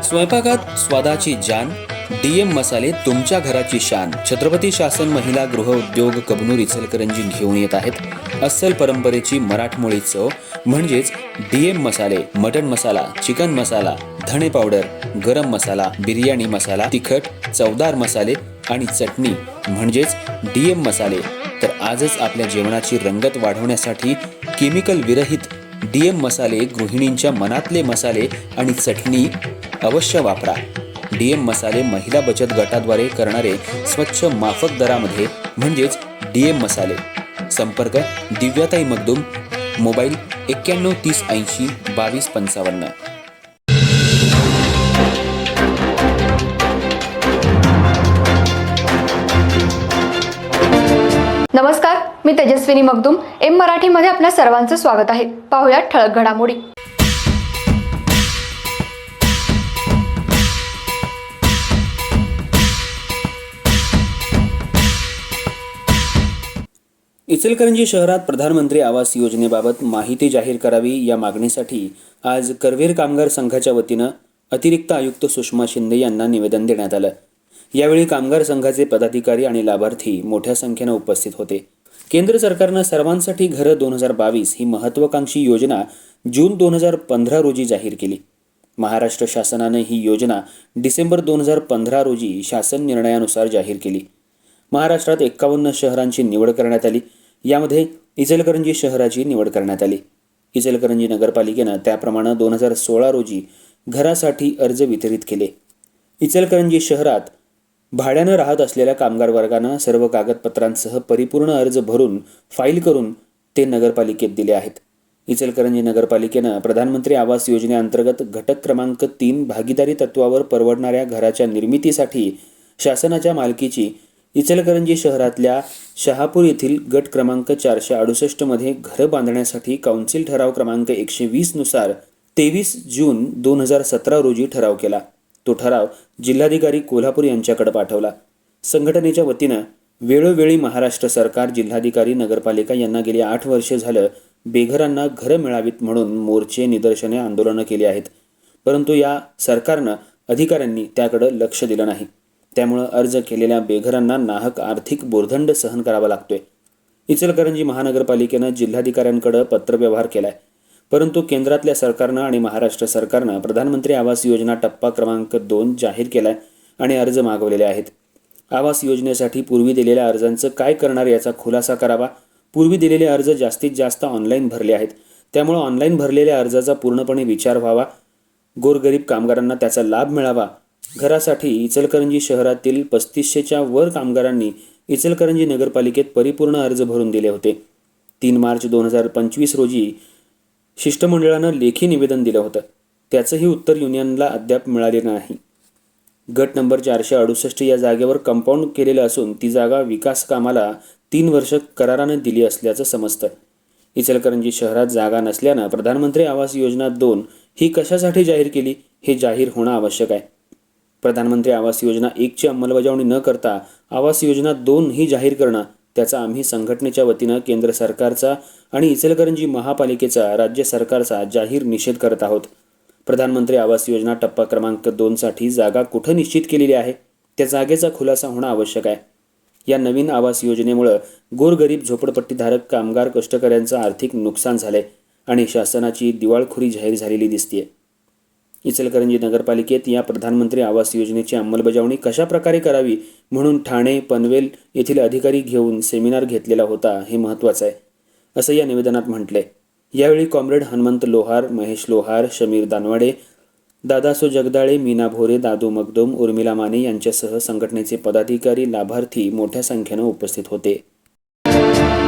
स्वयंपाकात स्वादाची जान, डीएम मसाले तुमच्या घराची शान. छत्रपती शासन महिला गृह उद्योग कबनूर इचलकरंजी घेऊन येत आहेत अस्सल परंपरेची मराठमोळी चव म्हणजेच डीएम मसाले. मटन मसाला, चिकन मसाला, धणे पावडर, गरम मसाला, बिर्याणी मसाला, तिखट चवदार मसाले आणि चटणी म्हणजेच डीएम मसाले. तर आजच आपल्या जेवणाची रंगत वाढवण्यासाठी केमिकल विरहित डीएम मसाले, गृहिणींच्या मनातले मसाले आणि चटणी अवश्य वापरा. डीएम मसाले महिला बचत गटाद्वारे करणारे स्वच्छ माफक दरामध्ये म्हणजेच डीएम मसाले. संपर्क दिव्याताई मगदूम, मोबाईल 91 30 80 22 55. नमस्कार, मी तेजस्विनी मगदूम. एम मराठीमध्ये आपल्या सर्वांचं स्वागत आहे. पाहुयात ठळक घडामोडी. इचलकरंजी शहरात प्रधानमंत्री आवास योजनेबाबत माहिती जाहीर करावी या मागणीसाठी आज करवीर कामगार संघाच्या वतीनं अतिरिक्त आयुक्त सुषमा शिंदे यांना निवेदन देण्यात आलं. यावेळी कामगार संघाचे पदाधिकारी आणि लाभार्थी मोठ्या संख्येनं उपस्थित होते. केंद्र सरकारनं सर्वांसाठी घरं 2022 ही महत्त्वाकांक्षी योजना जून 2015 रोजी जाहीर केली. महाराष्ट्र शासनानं ही योजना डिसेंबर 2015 रोजी शासन निर्णयानुसार जाहीर केली. महाराष्ट्रात 51 शहरांची निवड करण्यात आली. यामध्ये इचलकरंजी शहराची निवड करण्यात आली. इचलकरंजी नगरपालिकेनं त्याप्रमाणे 2016 रोजी घरासाठी अर्ज वितरित केले. इचलकरंजी शहरात भाड्यानं राहत असलेल्या कामगार वर्गानं सर्व कागदपत्रांसह परिपूर्ण अर्ज भरून फाईल करून ते नगरपालिकेत दिले आहेत. इचलकरंजी नगरपालिकेनं प्रधानमंत्री आवास योजनेअंतर्गत घटक क्रमांक 3 भागीदारी तत्वावर परवडणाऱ्या घराच्या निर्मितीसाठी शासनाच्या मालकीची इचलकरंजी शहरातल्या शहापूर येथील गट क्रमांक 468 मध्ये घरं बांधण्यासाठी काउन्सिल ठराव क्रमांक 120 नुसार 23 जून 2017 रोजी ठराव केला. तो ठराव जिल्हाधिकारी कोल्हापूर यांच्याकडे पाठवला. संघटनेच्या वतीनं वेळोवेळी महाराष्ट्र सरकार, जिल्हाधिकारी, नगरपालिका यांना गेली 8 वर्षे झालं बेघरांना घरं मिळावीत म्हणून मोर्चे, निदर्शने, आंदोलनं केली आहेत. परंतु या सरकारनं अधिकाऱ्यांनी त्याकडे लक्ष दिलं नाही. त्यामुळं अर्ज केलेल्या बेघरांना नाहक आर्थिक बोर्दंड सहन करावा लागतोय. इचलकरंजी महानगरपालिकेनं जिल्हाधिकाऱ्यांकडे पत्रव्यवहार केलाय. परंतु केंद्रातल्या सरकारनं आणि महाराष्ट्र सरकारनं प्रधानमंत्री आवास योजना टप्पा क्रमांक 2 जाहीर केलाय आणि अर्ज मागवलेले आहेत. आवास योजनेसाठी पूर्वी दिलेल्या अर्जांचं काय करणार याचा खुलासा करावा. पूर्वी दिलेले अर्ज जास्तीत जास्त ऑनलाईन भरले आहेत. त्यामुळे ऑनलाईन भरलेल्या अर्जाचा पूर्णपणे विचार व्हावा. गोरगरीब कामगारांना त्याचा लाभ मिळावा. घरासाठी इचलकरंजी शहरातील 3500च्या वर कामगारांनी इचलकरंजी नगरपालिकेत परिपूर्ण अर्ज भरून दिले होते. 3 मार्च 2025 रोजी शिष्टमंडळानं लेखी निवेदन दिलं होतं. त्याचंही उत्तर युनियनला अद्याप मिळाले नाही. गट नंबर 468 या जागेवर कंपाऊंड केलेलं असून ती जागा विकास कामाला 3 वर्ष करारानं दिली असल्याचं समजतं. इचलकरंजी शहरात जागा नसल्यानं प्रधानमंत्री आवास योजना 2 ही कशासाठी जाहीर केली हे जाहीर होणं आवश्यक आहे. प्रधानमंत्री आवास योजना 1 ची अंमलबजावणी न करता आवास योजना 2 ही जाहीर करणं त्याचा आम्ही संघटनेच्या वतीनं केंद्र सरकारचा आणि इचलकरंजी महापालिकेचा, राज्य सरकारचा जाहीर निषेध करत आहोत. प्रधानमंत्री आवास योजना टप्पा क्रमांक 2 साठी जागा कुठं निश्चित केलेली आहे त्या जागेचा खुलासा होणं आवश्यक आहे. या नवीन आवास योजनेमुळे गोरगरीब झोपडपट्टीधारक कामगार कष्टकऱ्यांचं आर्थिक नुकसान झालंय आणि शासनाची दिवाळखोरी जाहीर झालेली दिसतेय. इचलकरंजी नगरपालिकेत या प्रधानमंत्री आवास योजनेची अंमलबजावणी कशा प्रकारे करावी म्हणून ठाणे, पनवेल येथील अधिकारी घेऊन सेमिनार घेतलेला होता हे महत्त्वाचं आहे असं या निवेदनात म्हटलंय. यावेळी कॉम्रेड हनुमंत लोहार, महेश लोहार, शमीर दानवाडे, दादासो जगदाळे, मीना भोरे, दादू मगदूम, उर्मिला माने यांच्यासह संघटनेचे पदाधिकारी, लाभार्थी मोठ्या संख्येनं उपस्थित होते.